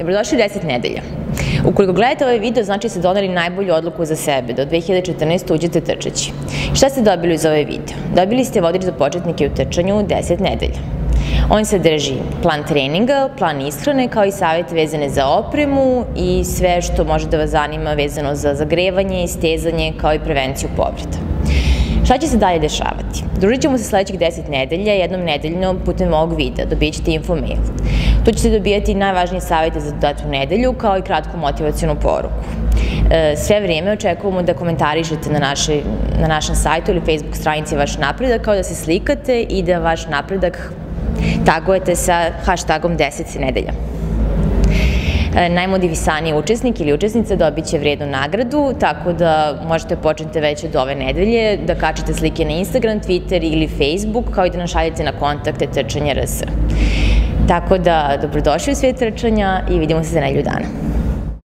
Dobrodošli u 10 nedelja. Ukoliko gledate ovaj video, znači ste doneli najbolju odluku za sebe, da od 2014. uđete trčeći. Šta ste dobili uz ovaj video? Dobili ste vodič za početnike u trčanju 10 nedelja. On sadrži plan treninga, plan ishrane, kao i savete vezane za opremu i sve što može da vas zanima vezano za zagrevanje, istezanje, kao i prevenciju povreda. Šta će se dalje dešavati? Družit ćemo se sledećih 10 nedelja, jednom nedeljno putem ovog videa, dobijat ćete info-mail. Tu ćete dobijati najvažnije savete za dodatnu nedelju, kao i kratku motivacionu poruku. Sve vrijeme očekujemo da komentarišete na našem sajtu ili Facebook stranici vaš napredak, kao da se slikate i da vaš napredak tagujete sa hashtagom 10 nedelja. Najmotivisaniji učesnik ili učesnica dobit će vrednu nagradu, tako da možete početi već od ove nedelje, da kačite slike na Instagram, Twitter ili Facebook, kao i da nas šaljete na kontakte trčanja.rs. Tako da, dobrodošli u svijet trčanja i vidimo se za nedelju dana.